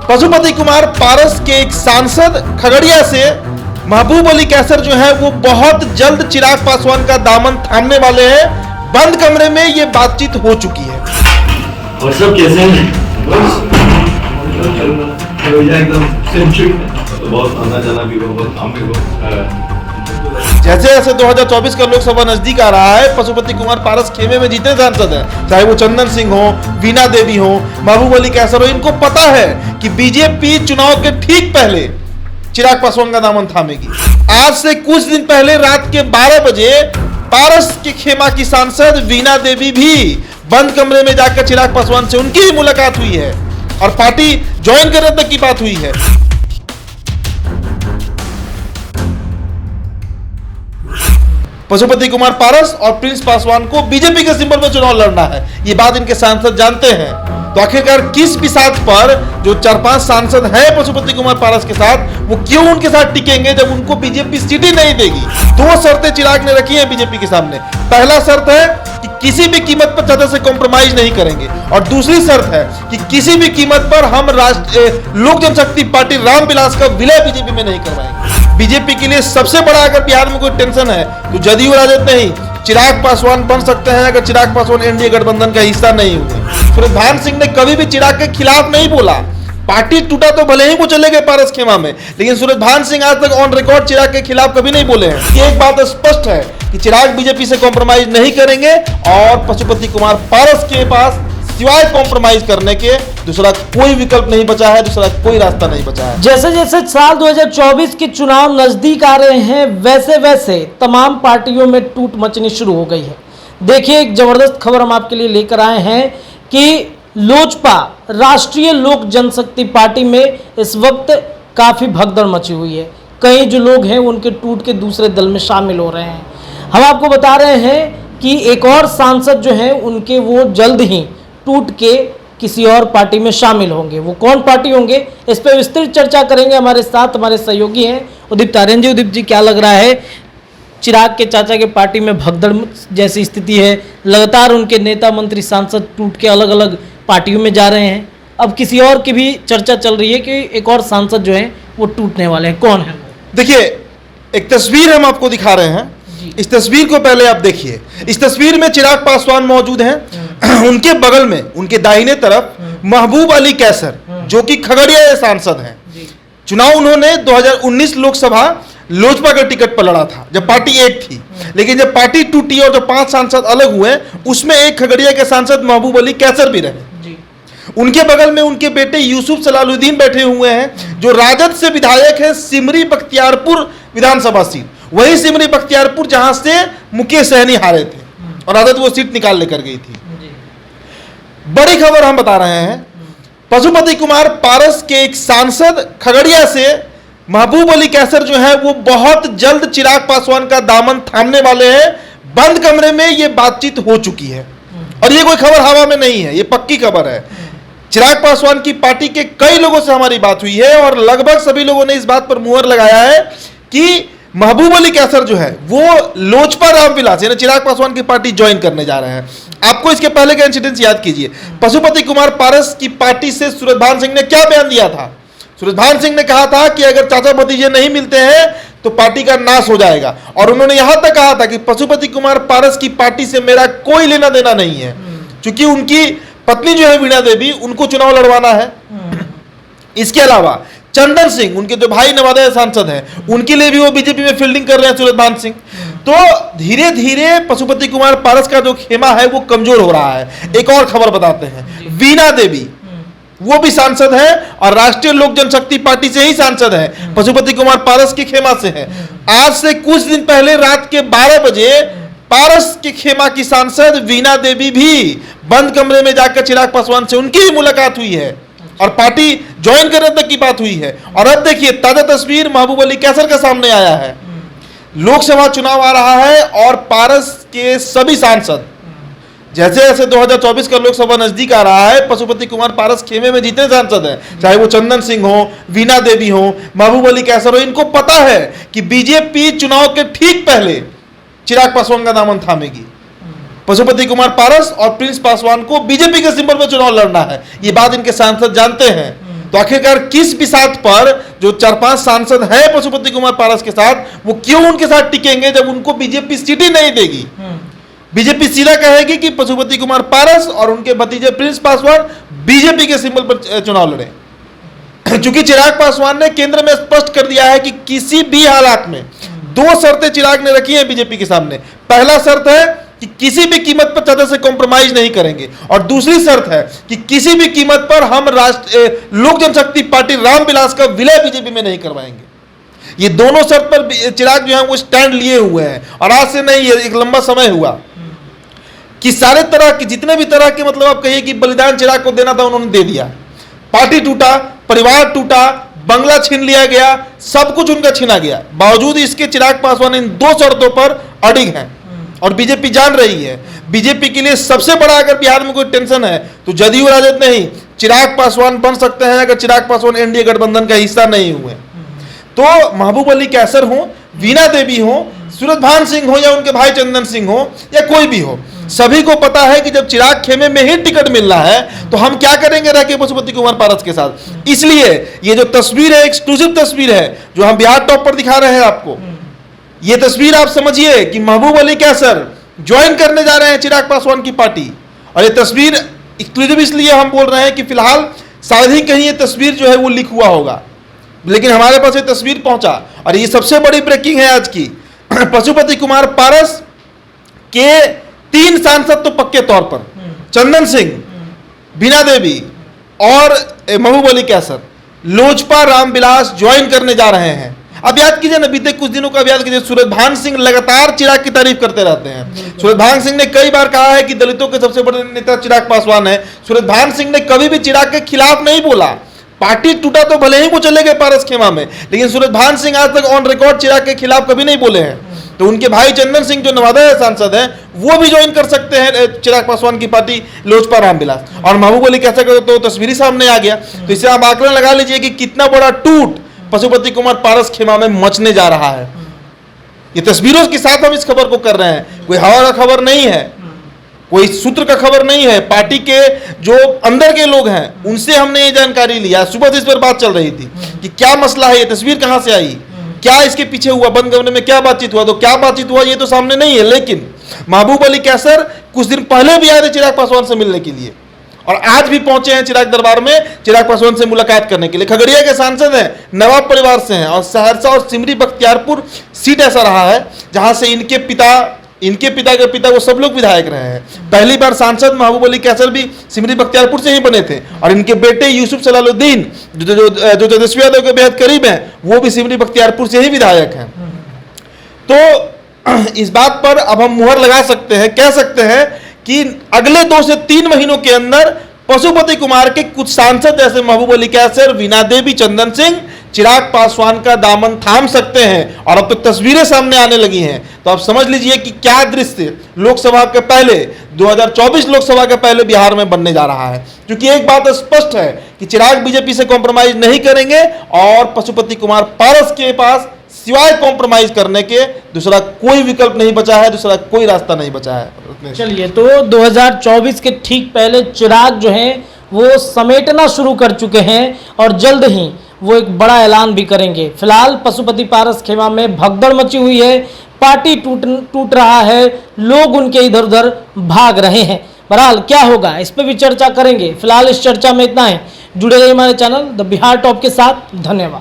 पशुपति कुमार पारस के एक सांसद खगड़िया से महबूब अली कैसर जो है वो बहुत जल्द चिराग पासवान का दामन थामने वाले हैं। बंद कमरे में ये बातचीत हो चुकी है। और सब कैसे हैं? एकदम तो बहुत आना जाना भी बहुत काम भी बहुत। जैसे जैसे 2024 का लोकसभा नजदीक आ रहा है, पशुपति कुमार पारस खेमे में जीते सांसद हैं, चाहे वो चंदन सिंह हो, वीणा देवी हो, महबूब अली कैसर हो। इनको पता है कि बीजेपी चुनाव के ठीक पहले चिराग पासवान का दामन थामेगी। आज से कुछ दिन पहले रात के 12 बजे पारस के खेमा की सांसद वीणा देवी भी बंद कमरे में जाकर चिराग पासवान से उनकी भी मुलाकात हुई है और पार्टी ज्वाइन करने तक की बात हुई है। पशुपति कुमार पारस और प्रिंस पासवान को बीजेपी के सिंबल में चुनाव लड़ना है, ये बात इनके सांसद जानते हैं। तो आखिरकार किस बिसात पर जो 4-5 सांसद हैं पशुपति कुमार पारस के साथ, वो क्यों उनके साथ टिकेंगे जब उनको बीजेपी सीट ही नहीं देगी। 2 शर्तें चिराग ने रखी हैं बीजेपी के सामने। पहला शर्त है कि किसी भी कीमत पर चाचा से कॉम्प्रोमाइज नहीं करेंगे, और दूसरी शर्त है कि किसी भी कीमत पर हम लोक जनशक्ति पार्टी रामविलास का विलय बीजेपी में नहीं करवाएंगे। बीजेपी के लिए सबसे बड़ा अगर बिहार में कोई टेंशन है तो जदयू राजद नहीं, चिराग पासवान बन सकते हैं अगर चिराग पासवान एनडीए गठबंधन का हिस्सा नहीं हुए। सूरजभान सिंह ने कभी भी चिराग के खिलाफ नहीं बोला। पार्टी टूटा तो भले ही वो चले गए पारस खेमा में, लेकिन सूरजभान सिंह आज तक ऑन रिकॉर्ड चिराग के खिलाफ कभी नहीं बोले हैं। ये एक बात स्पष्ट है कि चिराग बीजेपी से कॉम्प्रोमाइज नहीं करेंगे और पशुपति कुमार पारस के पास सिवाय कॉम्प्रोमाइज करने के दूसरा कोई विकल्प नहीं बचा है, दूसरा कोई रास्ता नहीं बचा है। जैसे जैसे साल 2024 के चुनाव नजदीक आ रहे हैं, वैसे वैसे तमाम पार्टियों में टूट मचनी शुरू हो गई है। देखिए, एक जबरदस्त खबर हम आपके लिए लेकर आए हैं कि लोजपा राष्ट्रीय लोक जनशक्ति पार्टी में इस वक्त काफी भगदड़ मची हुई है। कई जो लोग हैं उनके टूट के दूसरे दल में शामिल हो रहे हैं। हम आपको बता रहे हैं कि एक और सांसद जो हैं उनके वो जल्द ही टूट के किसी और पार्टी में शामिल होंगे। वो कौन पार्टी होंगे, इस पर विस्तृत चर्चा करेंगे। हमारे साथ हमारे सहयोगी हैं उदीप आर्यन जी। उदीप जी, क्या लग रहा है, चिराग के चाचा के पार्टी में भगदड़ जैसी स्थिति है, लगातार उनके नेता मंत्री सांसद टूट के अलग अलग पार्टियों में जा रहे हैं। अब किसी और की भी चर्चा चल रही है कि एक और सांसद जो है वो टूटने वाले हैं। कौन है? देखिए, एक तस्वीर हम आपको दिखा रहे हैं। इस तस्वीर को पहले आप देखिए। इस तस्वीर में चिराग पासवान मौजूद हैं। उनके बगल में, उनके दाहिने तरफ महबूब अली कैसर, जो कि खगड़िया के सांसद हैं। चुनाव उन्होंने 2019 लोकसभा लोजपा के टिकट पर लड़ा था, जब पार्टी एक थी। लेकिन जब पार्टी टूटी और जो 5 सांसद अलग हुए, उसमें एक खगड़िया के सांसद महबूब अली कैसर भी रहे। उनके बगल में उनके बेटे यूसुफ सलालुद्दीन बैठे हुए हैं, जो राजद से विधायक है सिमरी बख्तियारपुर विधानसभा सीट। वही सिमरी बख्तियारपुर जहां से मुकेश सहनी हारे थे और राजद वो सीट निकाल लेकर गई थी। बड़ी खबर हम बता रहे हैं, पशुपति कुमार पारस के एक सांसद खगड़िया से महबूब अली कैसर जो है वो बहुत जल्द चिराग पासवान का दामन थामने वाले हैं। बंद कमरे में ये बातचीत हो चुकी है और ये कोई खबर हवा में नहीं है, ये पक्की खबर है। चिराग पासवान की पार्टी के कई लोगों से हमारी बात हुई है और लगभग सभी लोगों ने इस बात पर मुहर लगाया है कि महबूब अली कैसर जो है वो लोजपा रामविलास यानी चिराग पासवान की पार्टी ज्वाइन करने जा रहे हैं। आपको इसके पहले का इंसिडेंस याद कीजिए। पशुपति कुमार पारस की पार्टी से सूरजभान सिंह ने क्या बयान दिया था? सूरजभान सिंह ने कहा था कि अगर चाचा भतीजे नहीं मिलते हैं तो पार्टी का नाश हो जाएगा, और उन्होंने यहां तक कहा था कि पशुपति कुमार पारस की पार्टी से मेरा कोई लेना देना नहीं है, क्योंकि उनकी पत्नी जो है वीणा देवी, उनको चुनाव लड़वाना है। इसके अलावा चंदन सिंह, उनके जो भाई नवादा सांसद हैं, उनके लिए भी वो बीजेपी में फील्डिंग कर रहे हैं सूरजभान सिंह। तो धीरे धीरे पशुपति कुमार पारस का जो खेमा है वो कमजोर हो रहा है। एक और खबर बताते हैं, वीणा देवी वो भी सांसद है और राष्ट्रीय लोक जनशक्ति पार्टी से ही सांसद है, पशुपति कुमार पारस के खेमा से है। आज से कुछ दिन पहले रात के 12 बजे पारस के खेमा की सांसद वीणा देवी भी बंद कमरे में जाकर चिराग पासवान से उनकी भी मुलाकात हुई है और पार्टी ज्वाइन करने तक की बात हुई है। और अब देखिए, ताजा तस्वीर महबूब अली कैसर का सामने आया है। लोकसभा चुनाव आ रहा है और पारस के सभी सांसद, जैसे जैसे 2024 का लोकसभा नजदीक आ रहा है, पशुपति कुमार पारस खेमे में जीते सांसद हैं, चाहे वो चंदन सिंह हो, वीणा देवी हो, महबूब अली कैसर हो। इनको पता है कि बीजेपी चुनाव के ठीक पहले चिराग पासवान का दामन थामेगी। पशुपति कुमार पारस और प्रिंस पासवान को बीजेपी के सिंबल में चुनाव लड़ना है, ये बात इनके सांसद जानते हैं। तो आखिरकार किस बिसात पर जो 4-5 सांसद हैं पशुपति कुमार पारस के साथ, वो क्यों उनके साथ टिकेंगे जब उनको बीजेपी सीट ही नहीं देगी? बीजेपी सीधा कहेगी कि पशुपति कुमार पारस और उनके भतीजे प्रिंस पासवान बीजेपी के सिंबल पर चुनाव लड़े। चूंकि चिराग पासवान ने केंद्र में स्पष्ट कर दिया है कि किसी भी हालात में 2 शर्तें चिराग ने रखी हैं बीजेपी के सामने। पहला शर्त है कि किसी भी कीमत पर चाचा से कॉम्प्रोमाइज नहीं करेंगे, और दूसरी शर्त है कि किसी भी कीमत पर हम लोक जनशक्ति पार्टी रामविलास का विलय बीजेपी में नहीं करवाएंगे। ये दोनों शर्त पर चिराग जो है वो स्टैंड लिए हुए हैं, और आज से नहीं, ये एक लंबा समय हुआ कि सारे तरह की जितने भी तरह के मतलब आप कहिए कि बलिदान चिराग को देना था उन्होंने दे दिया। पार्टी टूटा, परिवार टूटा, बंगला छीन लिया गया, सब कुछ उनका छीना गया। बावजूद इसके चिराग पासवान इन 2 शर्तों पर अड़िग हैं, और बीजेपी जान रही है। बीजेपी के लिए सबसे बड़ा अगर बिहार में कोई टेंशन है तो जदयू राजद नहीं, चिराग पासवान बन सकते हैं अगर चिराग पासवान एनडीए गठबंधन का हिस्सा नहीं हुए। तो महबूब अली कैसर हो, वीणा देवी हो, सूरजभान सिंह हो, या उनके भाई चंदन सिंह हो, या कोई भी हो, सभी को पता है कि जब चिराग खेमे में ही टिकट मिल रहा है तो हम क्या करेंगे रह के पशुपति कुमार पारस के साथ। इसलिए ये जो तस्वीर है, एक्सक्लूसिव तस्वीर है जो हम बिहार टॉप पर दिखा रहे हैं आपको, ये तस्वीर आप समझिए कि महबूब अली कैसर ज्वाइन करने जा रहे हैं चिराग पासवान की पार्टी। और ये तस्वीर एक्सक्लूसिव इसलिए हम बोल रहे हैं कि फिलहाल शायद ही कहीं ये तस्वीर जो है वो लीक हुआ होगा, लेकिन हमारे पास ये तस्वीर पहुंचा, और ये सबसे बड़ी ब्रेकिंग है आज की। पशुपति कुमार पारस के 3 सांसद तो पक्के तौर पर, चंदन सिंह, वीणा देवी और महबूब अली कैसर, लोजपा रामविलास ज्वाइन करने जा रहे हैं। अब याद कीजिए ना, बीते कुछ दिनों का याद कीजिए, सूरजभान सिंह लगातार चिराग की तारीफ करते रहते हैं। सूरजभान सिंह ने कई बार कहा है कि दलितों के सबसे बड़े नेता चिराग पासवान है। सूरजभान सिंह ने कभी भी चिराग के खिलाफ नहीं बोला। पार्टी टूटा तो भले ही वो चले गए पारस खेमा में, लेकिन सूरजभान सिंह आज तक ऑन रिकॉर्ड चिराग के खिलाफ कभी नहीं बोले हैं। तो उनके भाई चंदन सिंह जो नवादा है सांसद हैं, वो भी ज्वाइन कर सकते हैं चिराग पासवान की पार्टी लोजपा रामविलास। और महबूब अली कैसे करो तो तस्वीरी सामने आ गया। तो इससे आप आकलन लगा लीजिए कि कितना बड़ा टूट पशुपति कुमार पारस खेमा में मचने जा रहा है। ये तस्वीरों के साथ हम इस खबर को कर रहे हैं, कोई हवा का खबर नहीं है, कोई सूत्र का खबर नहीं है। पार्टी के जो अंदर के लोग हैं उनसे हमने ये जानकारी लिया। सुबह से इस पर बात चल रही थी कि क्या मसला है, ये तस्वीर कहां से आई, क्या इसके पीछे हुआ, बंद कमरे में क्या बातचीत हुआ। तो क्या बातचीत हुआ ये तो सामने नहीं है, लेकिन महबूब अली कैसर कुछ दिन पहले भी आए थे चिराग पासवान से मिलने के लिए, और आज भी पहुंचे हैं चिराग दरबार में चिराग पासवान से मुलाकात करने के लिए। खगड़िया के सांसद हैं, नवाब परिवार से हैं, और सहरसा और सिमरी बख्तियारपुर सीट ऐसा रहा है जहां से इनके पिता के पिता वो सब लोग विधायक रहे हैं। पहली बार सांसद महबूब अली कैसर भी सिमरी बख्तियारपुर से ही बने थे, और इनके बेटे यूसुफ सलालुद्दीन जो तेजस्वी यादव के बेहद करीब हैं, वो भी सिमरी बख्तियारपुर से ही विधायक हैं। तो इस बात पर अब हम मुहर लगा सकते हैं, कह सकते हैं कि अगले 2 से 3 महीनों के अंदर पशुपति कुमार के कुछ सांसद जैसे महबूब अली कैसर, वीणा देवी, चंदन सिंह चिराग पासवान का दामन थाम सकते हैं। और अब तो तस्वीरें सामने आने लगी हैं, तो आप समझ लीजिए कि क्या दृश्य लोकसभा के पहले 2024 लोकसभा के पहले बिहार में बनने जा रहा है। क्योंकि एक बात स्पष्ट है कि चिराग बीजेपी से कॉम्प्रोमाइज नहीं करेंगे, और पशुपति कुमार पारस के पास सिवाय कॉम्प्रोमाइज करने के दूसरा कोई विकल्प नहीं बचा है, दूसरा कोई रास्ता नहीं बचा है। चलिए, तो 2024 के ठीक पहले चिराग जो है वो समेटना शुरू कर चुके हैं, और जल्द ही वो एक बड़ा ऐलान भी करेंगे। फिलहाल पशुपति पारस खेमा में भगदड़ मची हुई है, पार्टी टूट रहा है, लोग उनके इधर उधर भाग रहे हैं। बहरहाल क्या होगा इस पर भी चर्चा करेंगे। फिलहाल इस चर्चा में इतना है। जुड़े रहिए हमारे चैनल द बिहार टॉप के साथ। धन्यवाद।